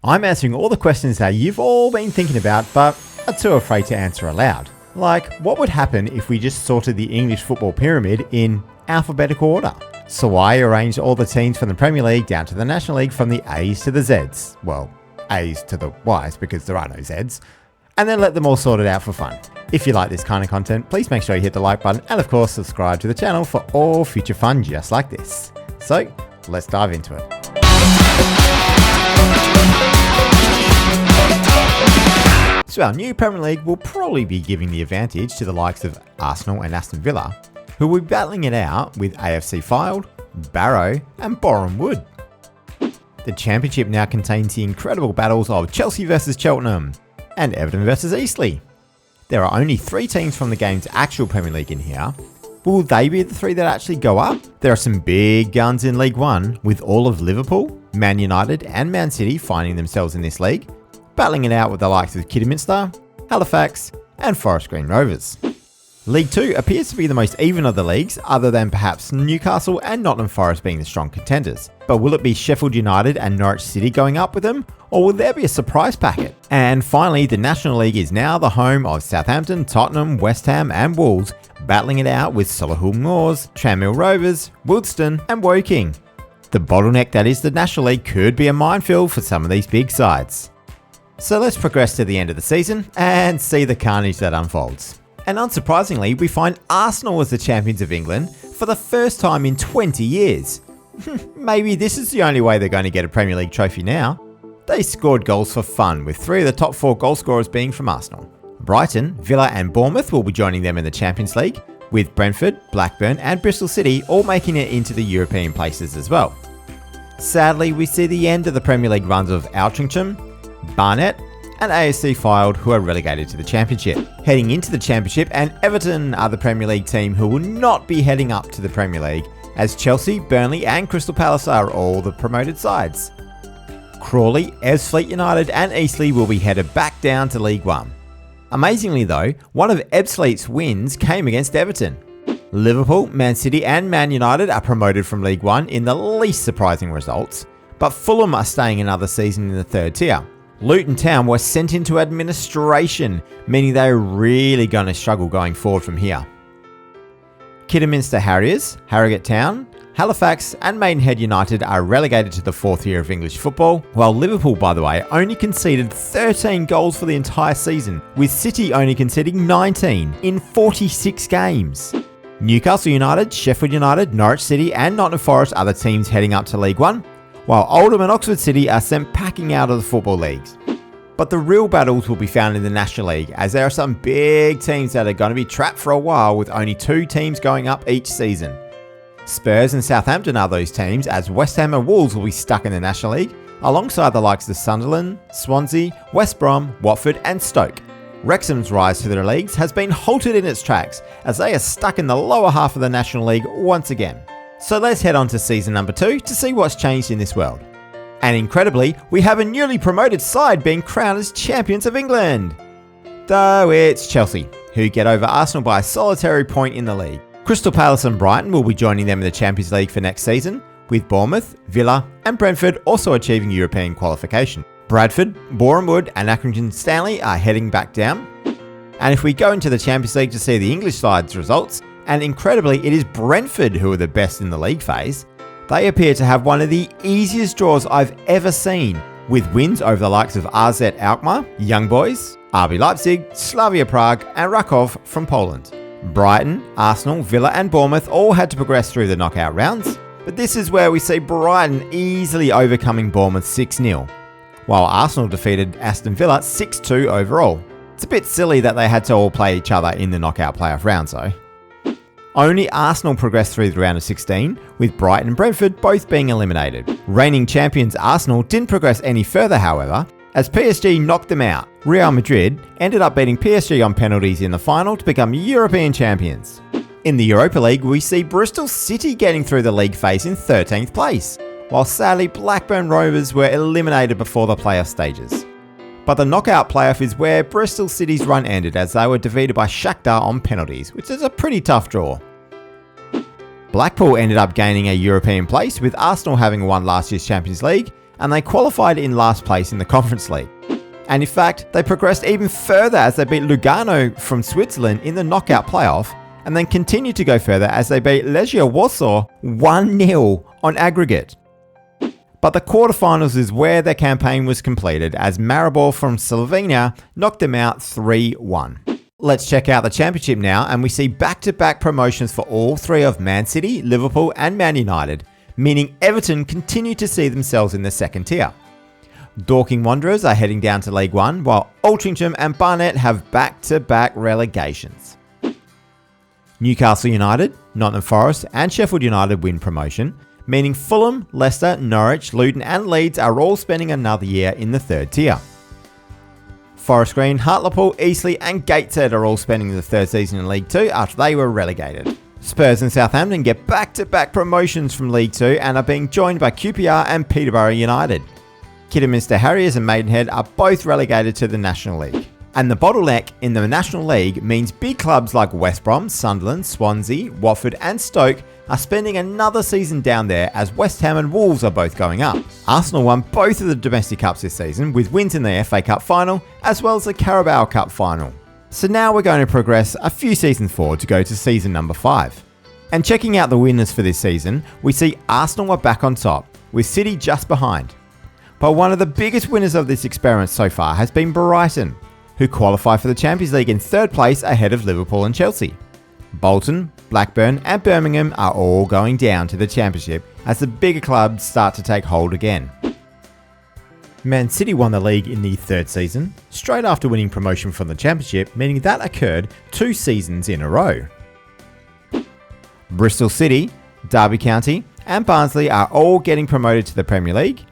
I'm answering all the questions that you've all been thinking about but are too afraid to answer aloud. Like, what would happen if we just sorted the English football pyramid in alphabetical order? So I arranged all the teams from the Premier League down to the National League from the A's to the Z's. Well, A's to the Y's because there are no Z's. And then let them all sort it out for fun. If you like this kind of content, please make sure you hit the like button and of course subscribe to the channel for all future fun just like this. So, let's dive into it. So our new Premier League will probably be giving the advantage to the likes of Arsenal and Aston Villa, who will be battling it out with AFC Fylde, Barrow and Boreham Wood. The Championship now contains the incredible battles of Chelsea versus Cheltenham and Everton versus Eastleigh. There are only 3 teams from the game's actual Premier League in here. Will they be the 3 that actually go up? There are some big guns in League One, with all of Liverpool, Man United and Man City finding themselves in this league, battling it out with the likes of Kidderminster, Halifax and Forest Green Rovers. League 2 appears to be the most even of the leagues, other than perhaps Newcastle and Nottingham Forest being the strong contenders. But will it be Sheffield United and Norwich City going up with them, or will there be a surprise packet? And finally, the National League is now the home of Southampton, Tottenham, West Ham and Wolves, battling it out with Solihull Moors, Tranmere Rovers, Wealdstone and Woking. The bottleneck that is the National League could be a minefield for some of these big sides. So let's progress to the end of the season and see the carnage that unfolds. And unsurprisingly, we find Arsenal as the champions of England for the first time in 20 years. Maybe this is the only way they're going to get a Premier League trophy now. They scored goals for fun, with 3 of the top 4 goal scorers being from Arsenal. Brighton, Villa and Bournemouth will be joining them in the Champions League, with Brentford, Blackburn and Bristol City all making it into the European places as well. Sadly, we see the end of the Premier League runs of Altrincham, Barnet and AFC Fylde, who are relegated to the Championship. Heading into the Championship, and Everton are the Premier League team who will not be heading up to the Premier League, as Chelsea, Burnley and Crystal Palace are all the promoted sides. Crawley, Ebbsfleet United and Eastleigh will be headed back down to League One. Amazingly though, one of Ebbsfleet's wins came against Everton. Liverpool, Man City and Man United are promoted from League One in the least surprising results, but Fulham are staying another season in the 3rd tier. Luton Town were sent into administration, meaning they're really going to struggle going forward from here. Kidderminster Harriers, Harrogate Town, Halifax and Maidenhead United are relegated to the 4th tier of English football, while Liverpool, by the way, only conceded 13 goals for the entire season, with City only conceding 19 in 46 games. Newcastle United, Sheffield United, Norwich City and Nottingham Forest are the teams heading up to League One, while Oldham and Oxford City are sent packing out of the football leagues. But the real battles will be found in the National League, as there are some big teams that are going to be trapped for a while, with only 2 teams going up each season. Spurs and Southampton are those teams, as West Ham and Wolves will be stuck in the National League, alongside the likes of Sunderland, Swansea, West Brom, Watford and Stoke. Wrexham's rise to the leagues has been halted in its tracks, as they are stuck in the lower half of the National League once again. So let's head on to season number 2 to see what's changed in this world. And incredibly, we have a newly promoted side being crowned as champions of England. Though it's Chelsea, who get over Arsenal by a solitary point in the league. Crystal Palace and Brighton will be joining them in the Champions League for next season, with Bournemouth, Villa and Brentford also achieving European qualification. Bradford, Boreham Wood and Accrington Stanley are heading back down. And if we go into the Champions League to see the English side's results, and incredibly it is Brentford who are the best in the league phase, they appear to have one of the easiest draws I've ever seen, with wins over the likes of RZ Alkmaar, Young Boys, RB Leipzig, Slavia Prague and Rakov from Poland. Brighton, Arsenal, Villa and Bournemouth all had to progress through the knockout rounds, but this is where we see Brighton easily overcoming Bournemouth 6-0, while Arsenal defeated Aston Villa 6-2 overall. It's a bit silly that they had to all play each other in the knockout playoff rounds though. Only Arsenal progressed through the round of 16, with Brighton and Brentford both being eliminated. Reigning champions Arsenal didn't progress any further however, as PSG knocked them out. Real Madrid ended up beating PSG on penalties in the final to become European champions. In the Europa League, we see Bristol City getting through the league phase in 13th place, while sadly Blackburn Rovers were eliminated before the playoff stages. But the knockout playoff is where Bristol City's run ended, as they were defeated by Shakhtar on penalties, which is a pretty tough draw. Blackpool ended up gaining a European place, with Arsenal having won last year's Champions League, and they qualified in last place in the Conference League. And in fact, they progressed even further as they beat Lugano from Switzerland in the knockout playoff, and then continued to go further as they beat Legia Warsaw 1-0 on aggregate. But the quarterfinals is where their campaign was completed as Maribor from Slovenia knocked them out 3-1. Let's check out the championship now, and we see back-to-back promotions for all three of Man City, Liverpool and Man United, meaning Everton continue to see themselves in the second tier. Dorking Wanderers are heading down to League One, while Altrincham and Barnet have back-to-back relegations. Newcastle United, Nottingham Forest and Sheffield United win promotion, meaning Fulham, Leicester, Norwich, Luton and Leeds are all spending another year in the third tier. Forest Green, Hartlepool, Eastleigh and Gateshead are all spending the third season in League 2 after they were relegated. Spurs and Southampton get back-to-back promotions from League 2 and are being joined by QPR and Peterborough United. Kidderminster Harriers and Maidenhead are both relegated to the National League. And the bottleneck in the National League means big clubs like West Brom, Sunderland, Swansea, Watford and Stoke are spending another season down there as West Ham and Wolves are both going up. Arsenal won both of the domestic cups this season with wins in the FA Cup final as well as the Carabao Cup final. So now we're going to progress a few seasons forward to go to season number 5. And checking out the winners for this season, we see Arsenal are back on top, with City just behind. But one of the biggest winners of this experiment so far has been Brighton, who qualify for the Champions League in third place ahead of Liverpool and Chelsea. Bolton, Blackburn and Birmingham are all going down to the Championship as the bigger clubs start to take hold again. Man City won the league in the third season, straight after winning promotion from the Championship, meaning that occurred 2 seasons in a row. Bristol City, Derby County and Barnsley are all getting promoted to the Premier League,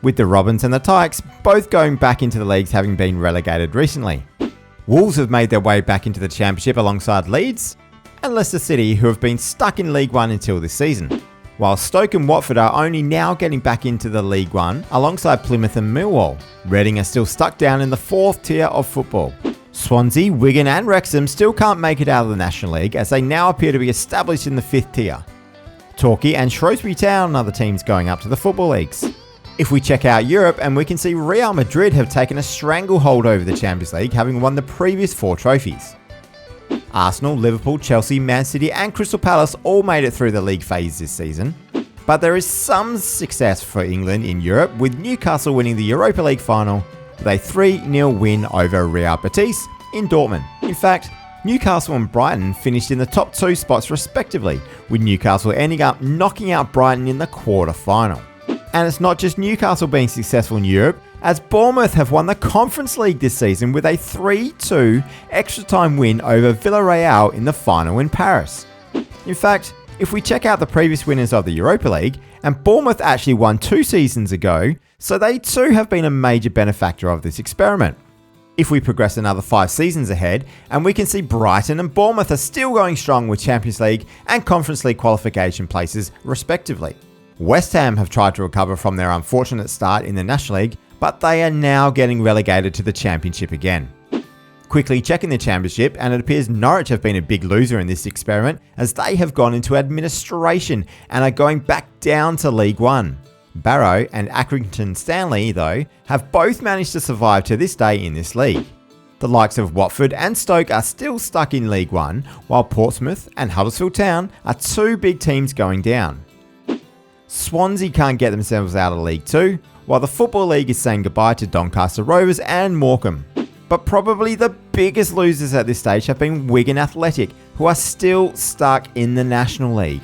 with the Robins and the Tykes both going back into the leagues having been relegated recently. Wolves have made their way back into the Championship alongside Leeds, and Leicester City, who have been stuck in League 1 until this season, while Stoke and Watford are only now getting back into the League 1 alongside Plymouth and Millwall. Reading are still stuck down in the 4th tier of football. Swansea, Wigan and Wrexham still can't make it out of the National League as they now appear to be established in the 5th tier. Torquay and Shrewsbury Town are the teams going up to the football leagues. If we check out Europe, and we can see Real Madrid have taken a stranglehold over the Champions League, having won the previous 4 trophies. Arsenal, Liverpool, Chelsea, Man City and Crystal Palace all made it through the league phase this season. But there is some success for England in Europe, with Newcastle winning the Europa League final with a 3-0 win over Real Betis in Dortmund. In fact, Newcastle and Brighton finished in the top 2 spots respectively, with Newcastle ending up knocking out Brighton in the quarter-final. And it's not just Newcastle being successful in Europe, as Bournemouth have won the Conference League this season with a 3-2 extra time win over Villarreal in the final in Paris. In fact, if we check out the previous winners of the Europa League, and Bournemouth actually won 2 seasons ago, so they too have been a major benefactor of this experiment. If we progress another 5 seasons ahead, and we can see Brighton and Bournemouth are still going strong with Champions League and Conference League qualification places respectively. West Ham have tried to recover from their unfortunate start in the National League, but they are now getting relegated to the Championship again. Quickly checking the Championship, and it appears Norwich have been a big loser in this experiment as they have gone into administration and are going back down to League 1. Barrow and Accrington Stanley, though, have both managed to survive to this day in this league. The likes of Watford and Stoke are still stuck in League 1, while Portsmouth and Huddersfield Town are 2 big teams going down. Swansea can't get themselves out of League 2, while the Football League is saying goodbye to Doncaster Rovers and Morecambe. But probably the biggest losers at this stage have been Wigan Athletic, who are still stuck in the National League.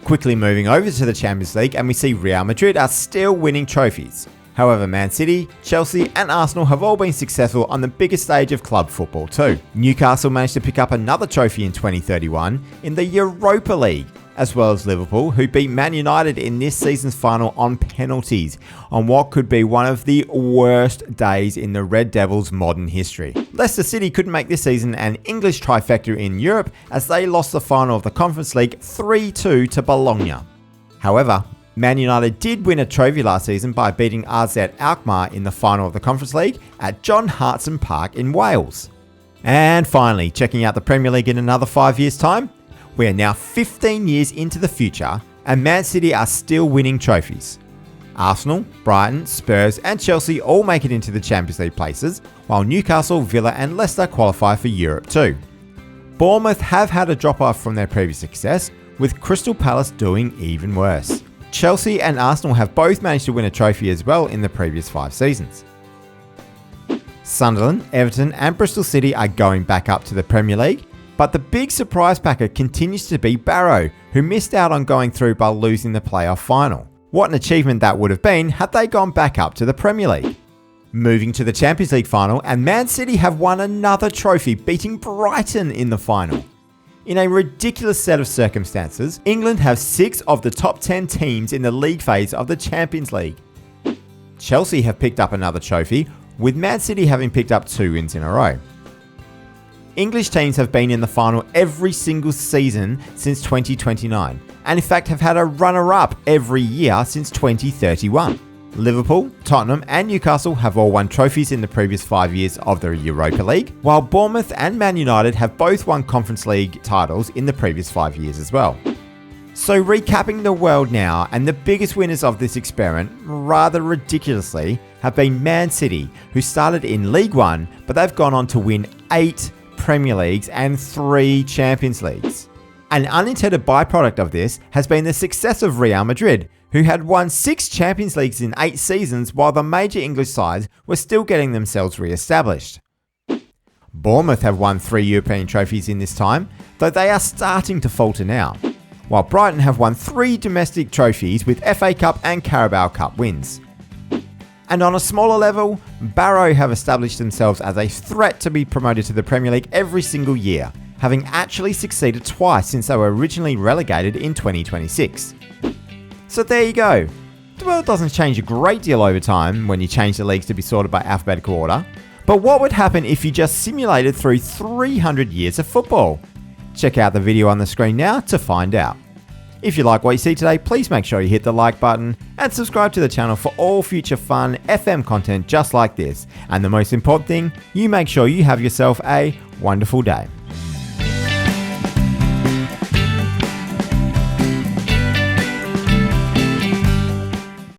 Quickly moving over to the Champions League, and we see Real Madrid are still winning trophies. However, Man City, Chelsea and Arsenal have all been successful on the biggest stage of club football too. Newcastle managed to pick up another trophy in 2031 in the Europa League, as well as Liverpool, who beat Man United in this season's final on penalties, on what could be one of the worst days in the Red Devils' modern history. Leicester City couldn't make this season an English trifecta in Europe as they lost the final of the Conference League 3-2 to Bologna. However, Man United did win a trophy last season by beating AZ Alkmaar in the final of the Conference League at John Hartson Park in Wales. And finally, checking out the Premier League in another 5 years' time, we are now 15 years into the future and Man City are still winning trophies. Arsenal, Brighton, Spurs and Chelsea all make it into the Champions League places, while Newcastle, Villa and Leicester qualify for Europe too. Bournemouth have had a drop-off from their previous success, with Crystal Palace doing even worse. Chelsea and Arsenal have both managed to win a trophy as well in the previous 5 seasons. Sunderland, Everton and Bristol City are going back up to the Premier League, but the big surprise packer continues to be Barrow, who missed out on going through by losing the playoff final. What an achievement that would have been had they gone back up to the Premier League. Moving to the Champions League final, and Man City have won another trophy, beating Brighton in the final. In a ridiculous set of circumstances, England have 6 of the top 10 teams in the league phase of the Champions League. Chelsea have picked up another trophy, with Man City having picked up 2 wins in a row. English teams have been in the final every single season since 2029, and in fact have had a runner-up every year since 2031. Liverpool, Tottenham and Newcastle have all won trophies in the previous 5 years of the Europa League, while Bournemouth and Man United have both won Conference League titles in the previous 5 years as well. So recapping the world now, and the biggest winners of this experiment, rather ridiculously, have been Man City, who started in League One, but they've gone on to win 8 Premier Leagues and 3 Champions Leagues. An unintended byproduct of this has been the success of Real Madrid, who had won 6 Champions Leagues in 8 seasons while the major English sides were still getting themselves re-established. Bournemouth have won 3 European trophies in this time, though they are starting to falter now, while Brighton have won 3 domestic trophies with FA Cup and Carabao Cup wins. And on a smaller level, Barrow have established themselves as a threat to be promoted to the Premier League every single year, having actually succeeded twice since they were originally relegated in 2026. So there you go. The world doesn't change a great deal over time when you change the leagues to be sorted by alphabetical order, but what would happen if you just simulated through 300 years of football? Check out the video on the screen now to find out. If you like what you see today, please make sure you hit the like button and subscribe to the channel for all future fun FM content just like this. And the most important thing, you make sure you have yourself a wonderful day.